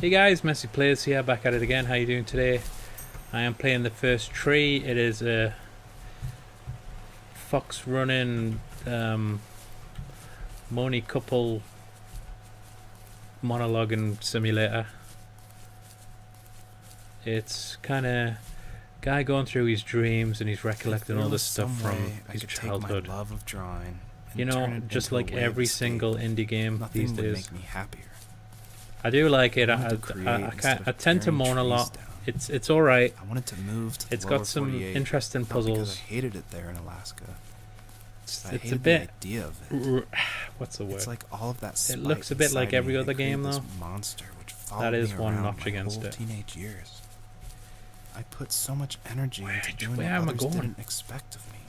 Hey guys, MessyPlays here, back at it again. How you doing today? I am playing the first tree. It is a fox running Money couple monologuing simulator. It's kind of guy going through his dreams and he's recollecting all this stuff from his childhood. Take my love of drawing and you know, just like every single indie game these days. Would make me happier. I do like it. I tend to moan a lot. It's all right. I wanted to move to the It's got some interesting puzzles. I hated it there in Alaska. It's a bit. The idea of it. What's the word? It's like all of that. It looks a bit like every other game, though. Monster, which that is me one around notch my against whole it. Teenage years. I put so much energy into doing where what am I others going? didn't expect of me.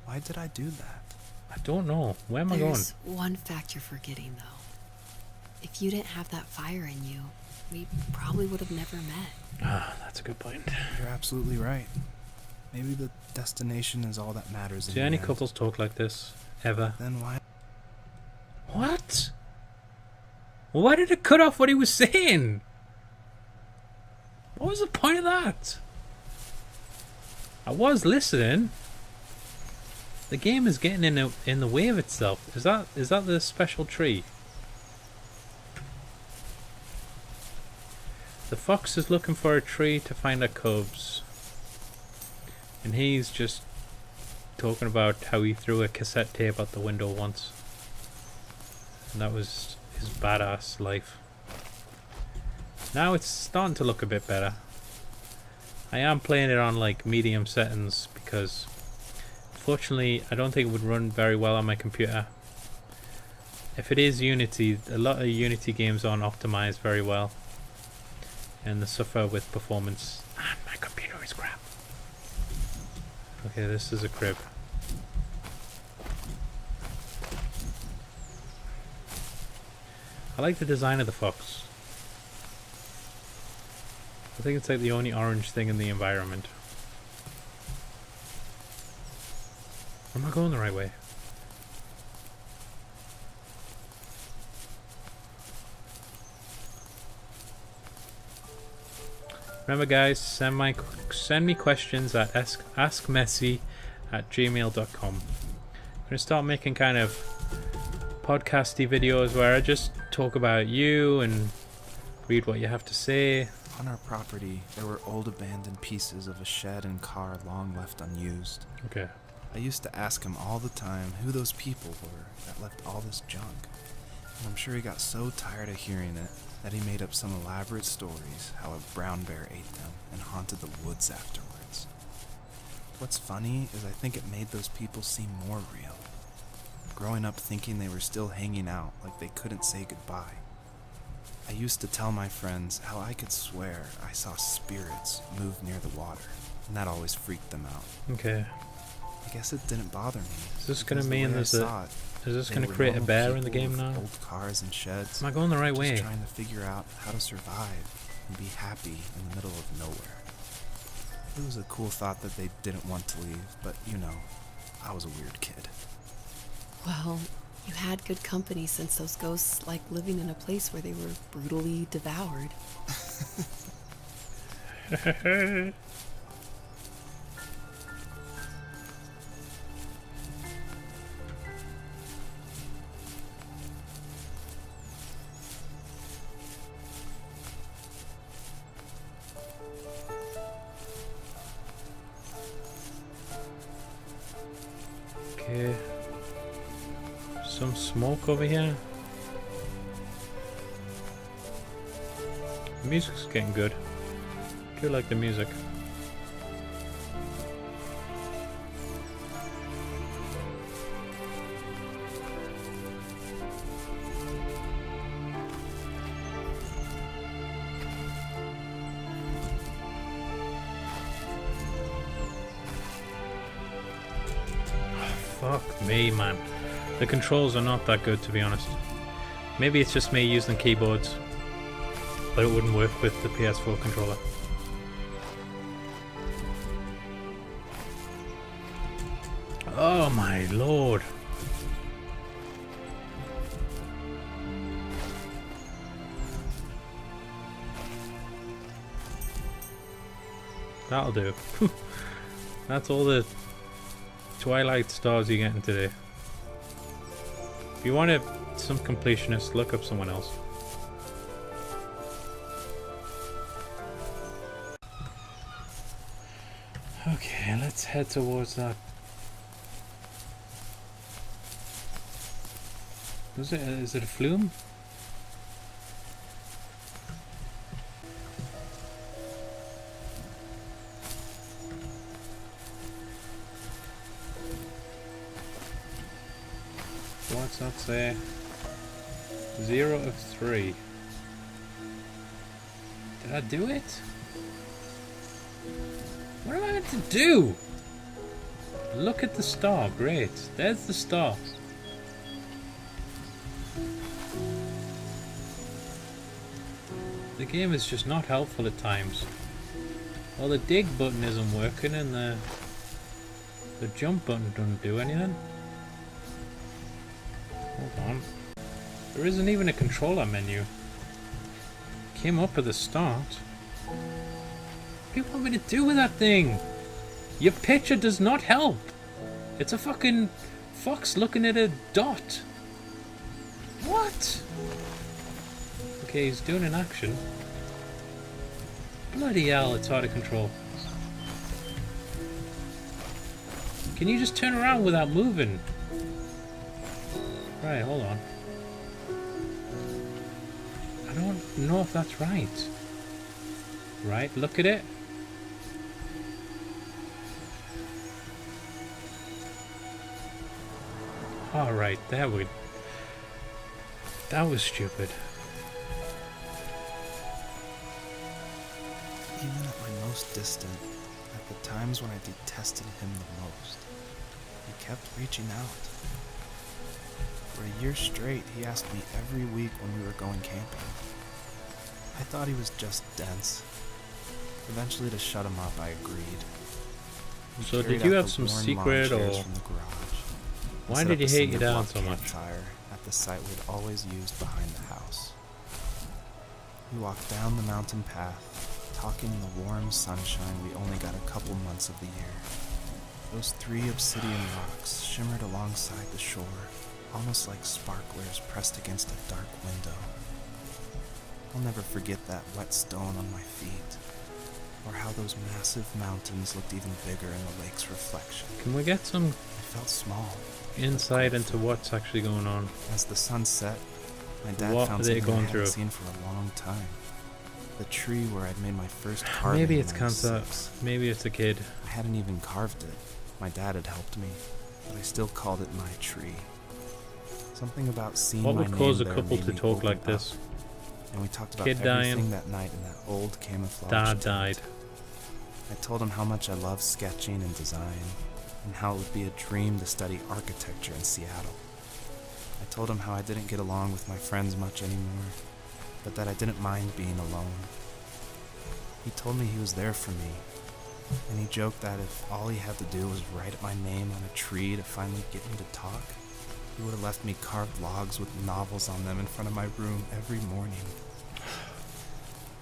Why did I do that? I don't know. Where am I going? There's one fact you're forgetting, though. If you didn't have that fire in you, we probably would have never met. Ah, that's a good point. You're absolutely right. Maybe the destination is all that matters. Do any couples talk like this ever? Then why? What? Why did it cut off what he was saying? What was the point of that? I was listening. The game is getting in the way of itself. Is that the special tree? The fox is looking for a tree to find her cubs. And he's just talking about how he threw a cassette tape out the window once. And that was his badass life. Now it's starting to look a bit better. I am playing it on like medium settings because fortunately I don't think it would run very well on my computer. If it is Unity, a lot of Unity games aren't optimized very well. And they suffer with performance. Ah, my computer is crap. Okay, this is a crib. I like the design of the fox. I think it's like the only orange thing in the environment. Am I going the right way? Remember guys, send me questions at askmessy@gmail.com. I'm gonna start making kind of podcasty videos where I just talk about you and read what you have to say. On our property, there were old abandoned pieces of a shed and car long left unused. Okay. I used to ask him all the time who those people were that left all this junk. And I'm sure he got so tired of hearing it that he made up some elaborate stories how a brown bear ate them and haunted the woods afterwards. What's funny is I think it made those people seem more real. Growing up thinking they were still hanging out like they couldn't say goodbye. I used to tell my friends how I could swear I saw spirits move near the water, and that always freaked them out. Okay. I guess it didn't bother me. Is this gonna mean is this gonna create a bear in the game now? Old cars and sheds. Am I going the right way? Just trying to figure out how to survive and be happy in the middle of nowhere. It was a cool thought that they didn't want to leave, but you know, I was a weird kid. Well, you had good company since those ghosts like living in a place where they were brutally devoured. Okay. Some smoke over here. The music's getting good. I do like the music. Fuck me, man. The controls are not that good, to be honest. Maybe it's just me using keyboards, but it wouldn't work with the PS4 controller. Oh my lord. That'll do. That's all the Twilight stars you're getting today. If you want some completionist, look up someone else. Okay, let's head towards that. Is it a flume? What's that say? 0 of 3. Did I do it? What am I meant to do? Look at the star. Great. There's the star. The game is just not helpful at times. Well, the dig button isn't working and the jump button doesn't do anything. Hold on. There isn't even a controller menu. Came up at the start. What do you want me to do with that thing? Your picture does not help. It's a fucking fox looking at a dot. What? Okay, he's doing an action. Bloody hell, it's hard to control. Can you just turn around without moving? Right, hold on. I don't know if that's right. Right, look at it. Alright, there we go. That was stupid. Even at my most distant, at the times when I detested him the most, he kept reaching out. For a year straight, he asked me every week when we were going camping. I thought he was just dense. Eventually, to shut him up, I agreed. We So carried did you out have the some worn secret lawn chairs or from the garage and why set did up you a hate your cinder dad block so much? campfire at the site we'd always used behind the house. We walked down the mountain path, talking in the warm sunshine we only got a couple months of the year. Those 3 obsidian rocks shimmered alongside the shore, almost like sparklers pressed against a dark window. I'll never forget that wet stone on my feet, or how those massive mountains looked even bigger in the lake's reflection. Can we get some I felt small. insight into what's actually going on? As the sun set, my dad What found are they something I going hadn't through? seen for a long time. The tree where I'd made my first carving. Maybe when it's I was cancer. 6. Maybe it's a kid. I hadn't even carved it. My dad had helped me, but I still called it my tree. Something about seeing What my would name cause a there couple made to me talk open like up, this? and we talked about Kid everything dying. that night in that old camouflage Dad tent. died. I told him how much I loved sketching and design, and how it would be a dream to study architecture in Seattle. I told him how I didn't get along with my friends much anymore, but that I didn't mind being alone. He told me he was there for me, and he joked that if all he had to do was write my name on a tree to finally get me to talk, he would have left me carved logs with novels on them in front of my room every morning.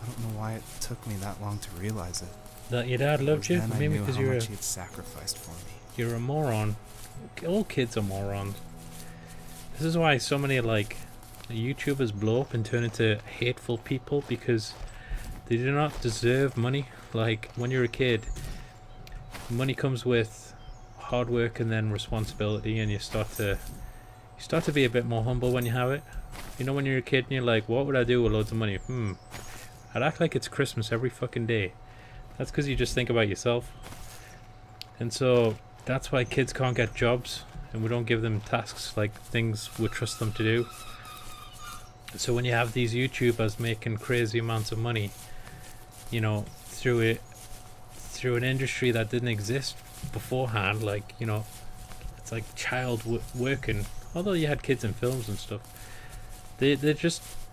I don't know why it took me that long to realize it. That your dad It loved was you? then I Maybe knew because how you're much he had sacrificed for me. you're a moron. All kids are morons. This is why so many like YouTubers blow up and turn into hateful people, because they do not deserve money. Like when you're a kid, money comes with hard work and then responsibility, and you start to be a bit more humble when you have it. You know, when you're a kid and you're like, what would I do with loads of money? I'd act like it's Christmas every fucking day. That's because you just think about yourself. And so that's why kids can't get jobs, and we don't give them tasks like things we trust them to do. So when you have these YouTubers making crazy amounts of money, you know, through an industry that didn't exist beforehand, like, you know, it's like child working. Although you had kids in films and stuff, they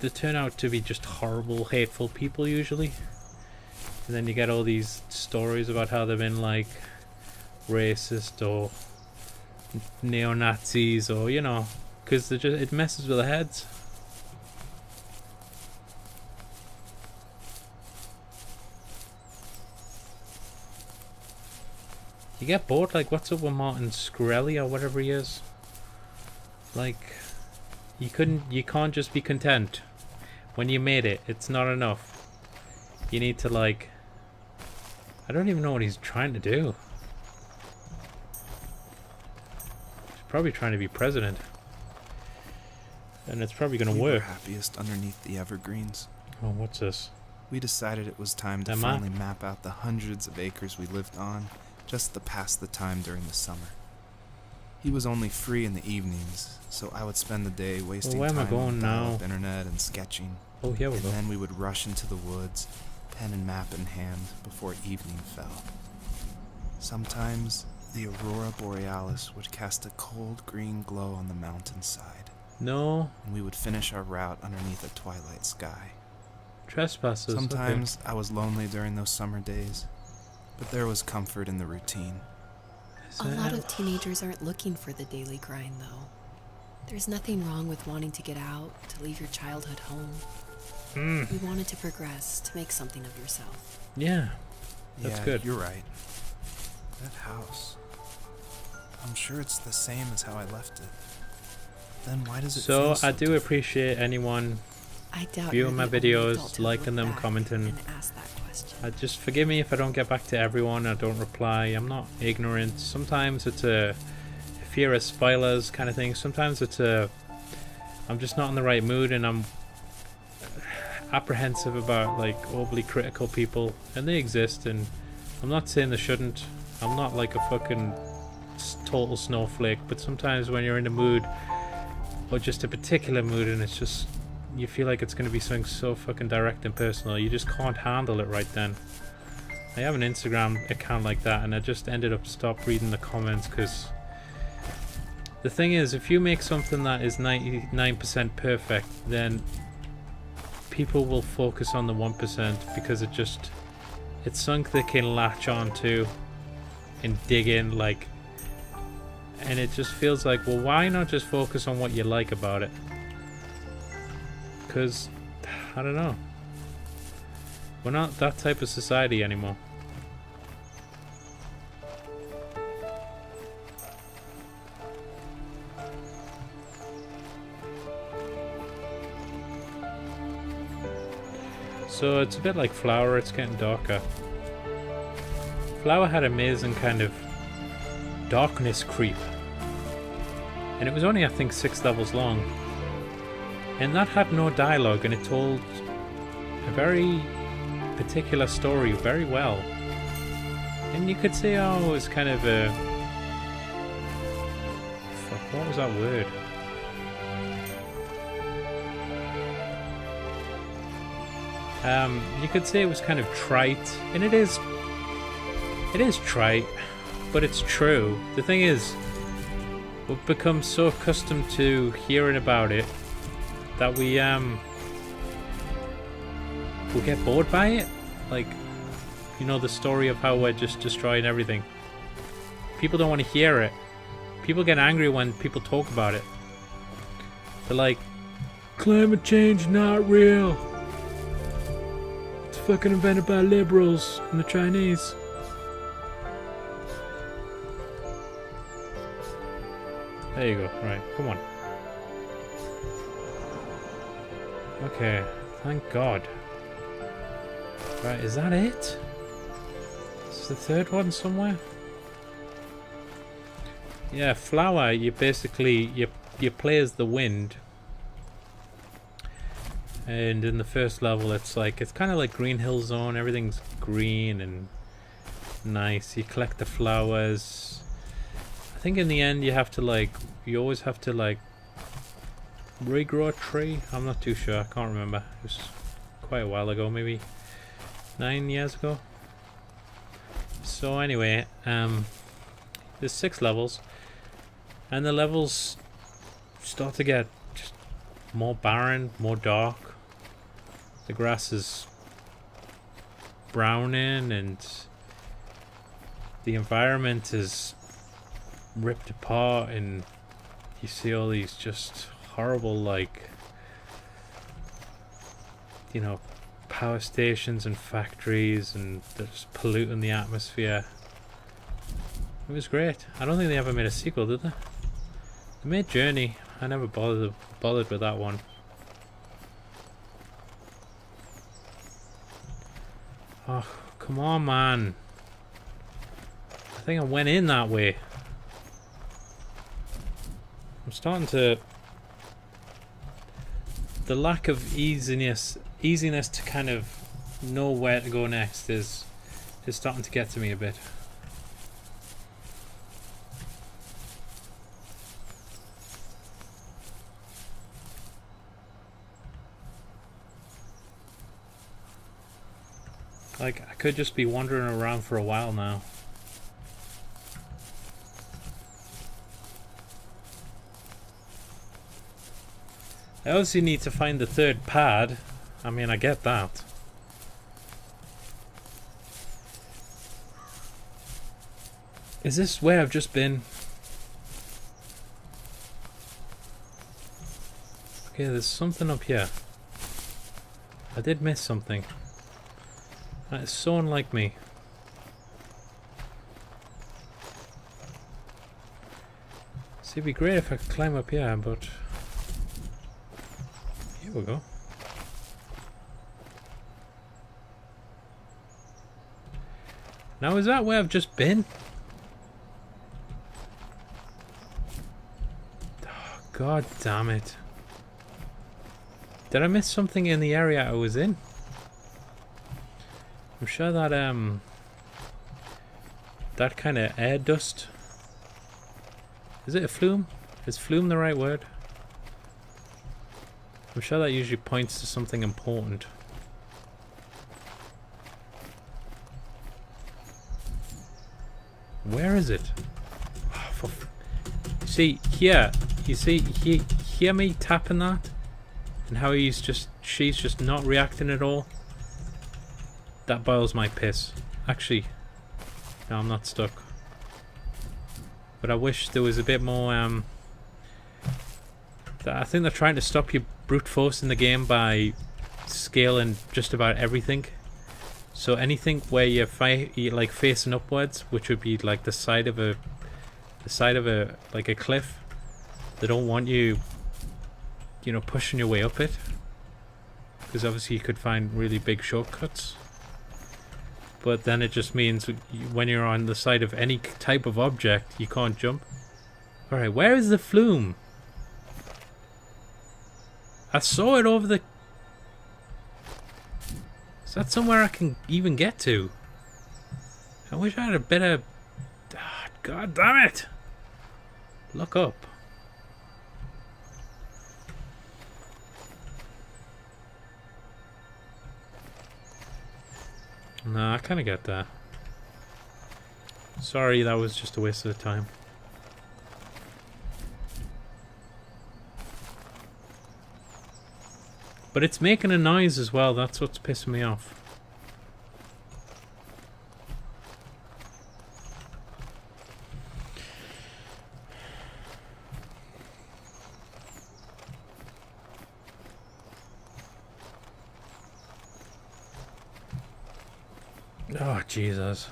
turn out to be just horrible, hateful people usually. And then you get all these stories about how they've been like racist or neo-Nazis, or, you know, because it messes with their heads. You get bored, like what's up with Martin Shkreli or whatever he is? Like, you can't just be content. When you made it, it's not enough. You need to like, I don't even know what he's trying to do. He's probably trying to be president. And it's probably gonna We work. were happiest underneath the evergreens. Oh, what's this? We decided it was time to finally map out the hundreds of acres we lived on, just to pass the time during the summer. He was only free in the evenings, so I would spend the day wasting where am I time going on now? dial-up internet and sketching. Oh, here we And go. then we would rush into the woods, pen and map in hand, before evening fell. Sometimes the aurora borealis would cast a cold green glow on the mountainside, No and we would finish our route underneath a twilight sky. trespassers. Sometimes I was lonely during those summer days, but there was comfort in the routine. A lot of teenagers aren't looking for the daily grind, though. There's nothing wrong with wanting to get out, to leave your childhood home. You wanted to progress, to make something of yourself. Yeah, that's Yeah, good. You're right. That house. I'm sure it's the same as how I left it. Then why does it So feel I so do different? appreciate anyone I doubt viewing you're my the only videos, adult to liking look them, back commenting. and ask that question. Just forgive me if I don't get back to everyone. I don't reply. I'm not ignorant. Sometimes it's a fear of spoilers kind of thing. Sometimes it's I'm just not in the right mood and I'm apprehensive about like overly critical people, and they exist. And I'm not saying they shouldn't. I'm not like a fucking total snowflake. But sometimes when you're in a mood, or just a particular mood, and it's just you feel like it's going to be something so fucking direct and personal, you just can't handle it right then. I have an Instagram account like that, and I just ended up stop reading the comments because the thing is, if you make something that is 99% perfect, then people will focus on the 1% because it's something they can latch on to and dig in, like, and it just feels like, well, why not just focus on what you like about it? Because I don't know, we're not that type of society anymore. So it's a bit like Flower, it's getting darker. Flower had amazing kind of darkness creep. And it was only, I think, 6 levels long. And that had no dialogue, and it told a very particular story very well. And you could say, oh, it was kind of a... Fuck, what was that word? You could say it was kind of trite, and it is trite, but it's true. The thing is, we've become so accustomed to hearing about it that we get bored by it. Like, you know, the story of how we're just destroying everything. People don't want to hear it. People get angry when people talk about it. They're like, climate change not real. It's fucking invented by liberals and the Chinese. There you go. Right, come on. Okay, thank God. Right, is that it? Is the third one somewhere? Yeah, Flower, you basically, you play as the wind. And in the first level, it's kind of like Green Hill Zone. Everything's green and nice. You collect the flowers. I think in the end you always have to regrow a tree. I'm not too sure. I can't remember. It was quite a while ago, maybe 9 years ago. So anyway, there's 6 levels, and the levels start to get just more barren, more dark. The grass is browning, and the environment is ripped apart, and you see all these just horrible, like, you know, power stations and factories, and they're just polluting the atmosphere. It was great. I don't think they ever made a sequel, did they? They made Journey. I never bothered with that one. Oh, come on, man. I think I went in that way. I'm starting to... The lack of easiness to kind of know where to go next is starting to get to me a bit. Like, I could just be wandering around for a while now. I obviously need to find the third pad. I mean, I get that. Is this where I've just been? Okay, there's something up here. I did miss something. That is so unlike me. See, it'd be great if I could climb up here, but... Here we go. Now, is that where I've just been? Oh, God damn it. Did I miss something in the area I was in? I'm sure that that kind of air dust. Is it a flume? Is flume the right word? I'm sure that usually points to something important. Where is it? Oh, see here. You see, hear me tapping that, and how she's just not reacting at all. That boils my piss. Actually, no, I'm not stuck. But I wish there was a bit more. I think they're trying to stop you brute forcing the game by scaling just about everything. So anything where you're like facing upwards, which would be like the side of a like a cliff, they don't want you, you know, pushing your way up it, because obviously you could find really big shortcuts. But then it just means when you're on the side of any type of object, you can't jump. Alright, where is the flume? I saw it over the... Is that somewhere I can even get to? I wish I had a better... God damn it! Look up. No, I kind of get that. Sorry, that was just a waste of time. But it's making a noise as well, that's what's pissing me off. Oh, Jesus.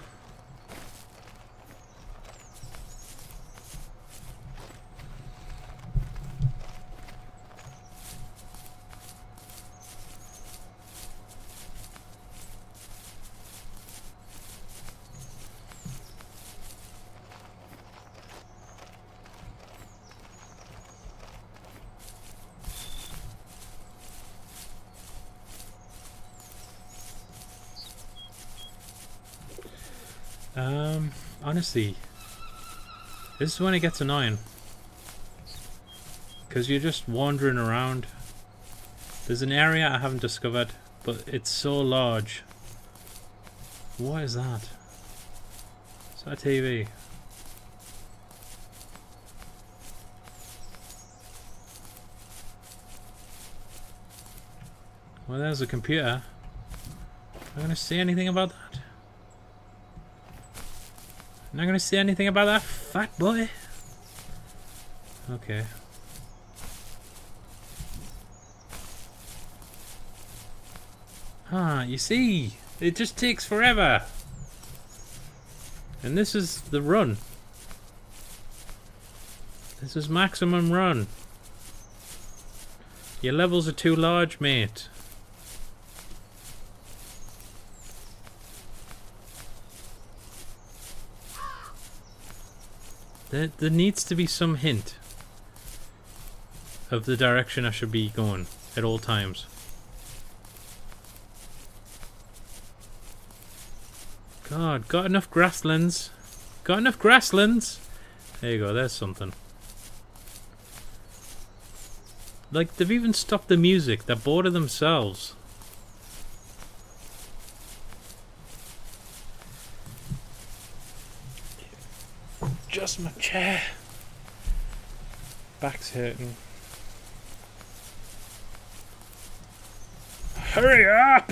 Honestly, this is when it gets annoying, because you're just wandering around. There's an area I haven't discovered, but it's so large. What is that? Is that a TV? Well, there's a computer. Am I going to say anything about that? Not gonna say anything about that fat boy. Okay. Ah, you see, it just takes forever. And this is the run. This is maximum run. Your levels are too large, mate. There needs to be some hint of the direction I should be going at all times. God, got enough grasslands? Got enough grasslands? There you go, there's something. Like, they've even stopped the music. They're bored of themselves. Just my chair. Back's hurting. Hurry up!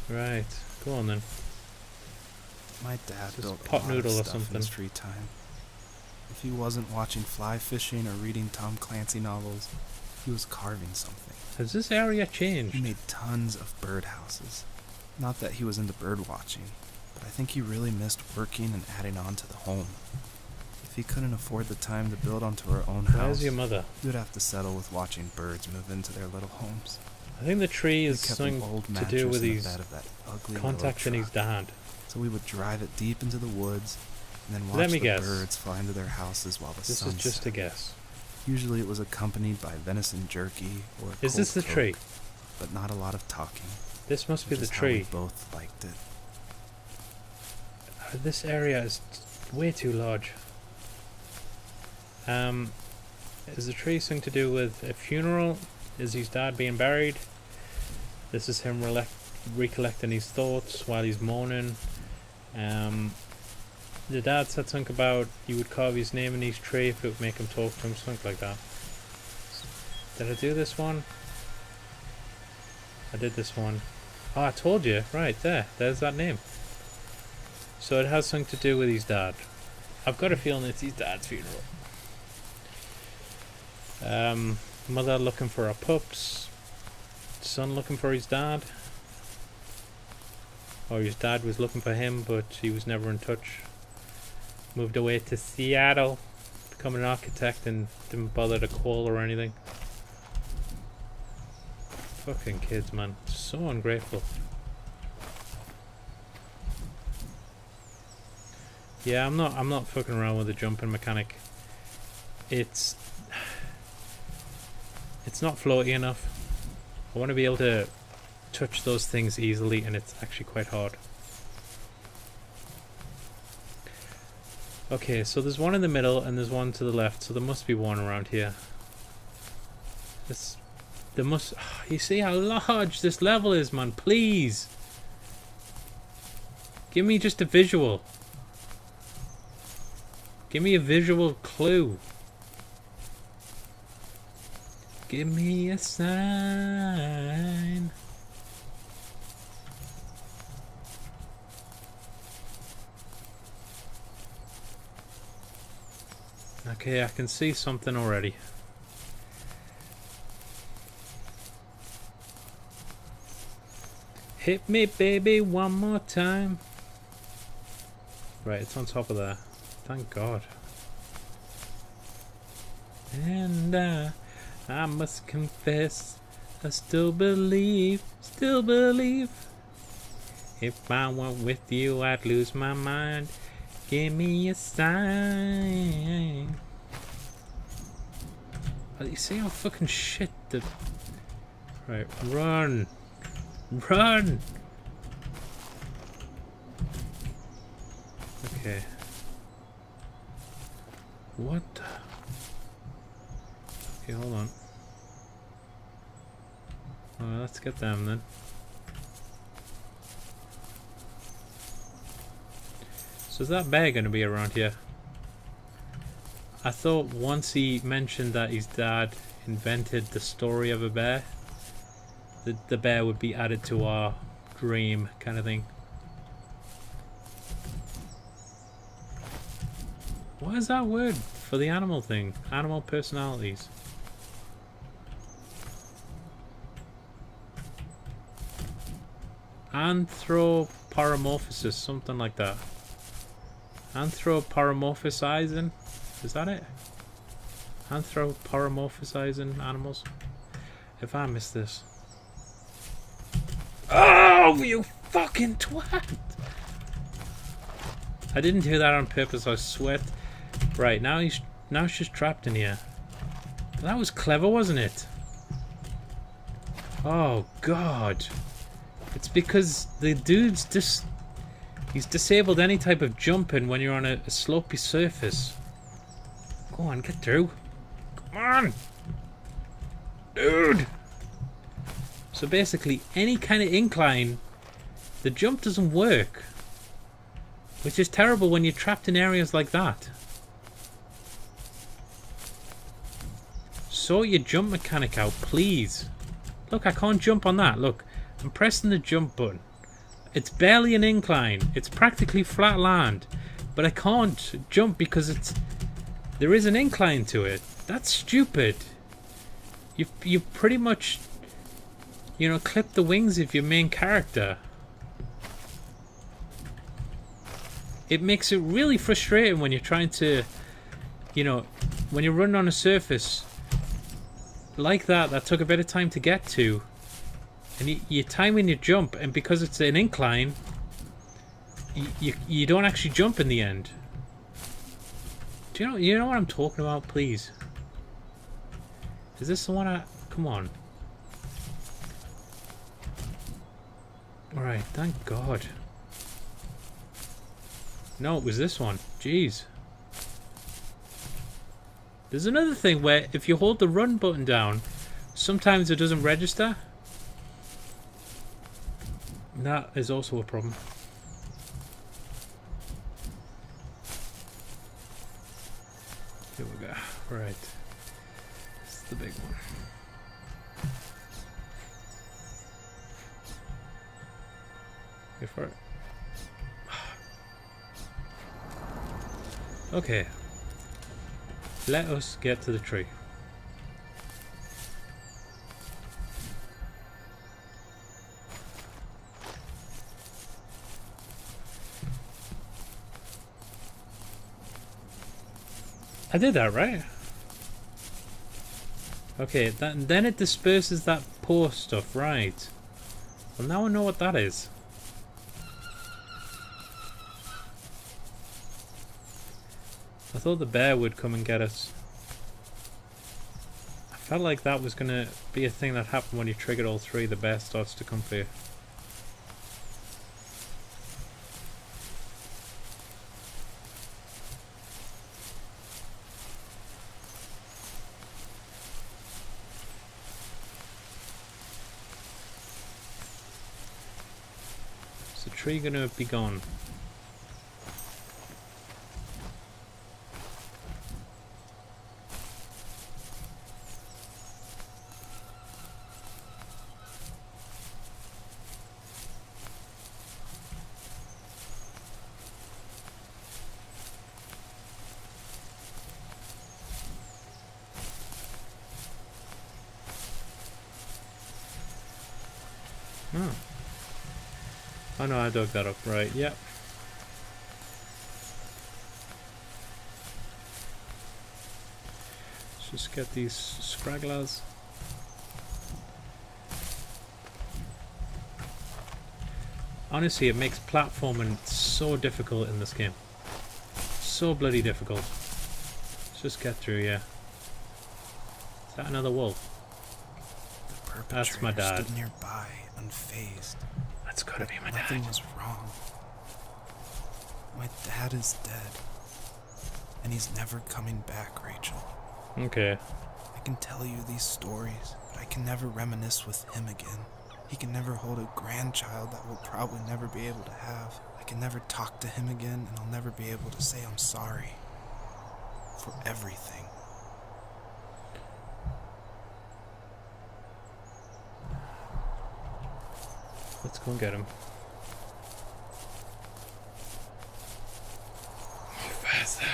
Right, go on then. My dad Just built pot a lot noodle or of stuff in something. his free time. If he wasn't watching fly fishing or reading Tom Clancy novels, he was carving something. Has this area changed? He made tons of birdhouses. Not that he was into bird watching, but I think he really missed working and adding on to the home. If he couldn't afford the time to build onto our own house, Where's your mother? he would have to settle with watching birds move into their little homes. I think the tree is He kept an something old to mattress do with in the his bed of that ugly contacting little his truck. dad. So we would drive it deep into the woods and then watch Let me the guess. birds fly into their houses while the This sun is just set. a guess. Usually it was accompanied by venison jerky or a Is this the cold tree? Coke, but not a lot of talking. This must be which the is how we tree. both liked it. This area is way too large. Is the tree something to do with a funeral? Is his dad being buried? This is him recollecting his thoughts while he's mourning. The dad said something about you would carve his name in his tree if it would make him talk to him, something like that. Did I do this one? I did this one. Oh, I told you. Right, there's that name. So it has something to do with his dad. I've got a feeling it's his dad's funeral. Mother looking for her pups. Son looking for his dad. Or his dad was looking for him, but he was never in touch. Moved away to Seattle, become an architect, and didn't bother to call or anything. Fucking kids, man. So ungrateful. Yeah, I'm not fucking around with the jumping mechanic. It's not floaty enough. I want to be able to touch those things easily, and it's actually quite hard. Okay, so there's one in the middle and there's one to the left, so there must be one around here. You see how large this level is, man, please! Give me just a visual. Give me a visual clue. Give me a sign. Okay, I can see something already. Hit me, baby, one more time. Right, it's on top of there. Thank God. And I must confess, I still believe. If I went with you, I'd lose my mind. Give me a sign. Oh, you see how fucking shit the... Right, run. Run! Okay. What? Okay, hold on. Let's get them then. So is that bear going to be around here? I thought once he mentioned that his dad invented the story of a bear, the bear would be added to our dream kind of thing. What is that word for the animal thing? Animal personalities. Anthropomorphosis, something like that. Anthropomorphizing? Is that it? Anthropomorphizing animals? If I miss this. Oh, you fucking twat! I didn't do that on purpose, I swear. Right, now she's trapped in here. That was clever, wasn't it? Oh, God. It's because the dude's he's disabled any type of jumping when you're on a slopey surface. Go on, get through. Come on! Dude! So basically, any kind of incline, the jump doesn't work. Which is terrible when you're trapped in areas like that. Sort your jump mechanic out, please. Look, I can't jump on that. Look, I'm pressing the jump button. It's barely an incline. It's practically flat land. But I can't jump because there is an incline to it. That's stupid. You've pretty much, you know, clipped the wings of your main character. It makes it really frustrating when you're trying to, you know, when you're running on a surface like that took a bit of time to get to, and you're timing your jump, and because it's an incline, you don't actually jump in the end. Do you know what I'm talking about, please? Is this the one come on. Alright, thank God. No, it was this one. Jeez. There's another thing where if you hold the run button down, sometimes it doesn't register. That is also a problem. Here we go. Right. This is the big one. Go for it. Okay. Let us get to the tree. I did that, right? Okay, then it disperses that poor stuff, right? Well, now I know what that is. I thought the bear would come and get us. I felt like that was gonna be a thing that happened when you triggered all three. The bear starts to come for you. Is the tree gonna be gone? Oh no, I dug that up, right, yep. Let's just get these scragglers. Honestly, it makes platforming so difficult in this game. So bloody difficult. Let's just get through, yeah. Is that another wolf? That's my dad. Stood nearby, unfazed. That's gotta be my dad. Nothing was wrong. My dad is dead. And he's never coming back, Rachel. Okay. I can tell you these stories, but I can never reminisce with him again. He can never hold a grandchild that we'll probably never be able to have. I can never talk to him again, and I'll never be able to say I'm sorry. For everything. Let's go and get him. Faster.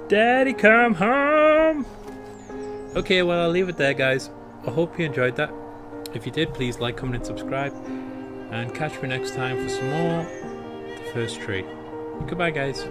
Daddy, come home! Okay, well, I'll leave it there, guys. I hope you enjoyed that. If you did, please like, comment and subscribe, and catch me next time for some more The First Tree. Goodbye guys.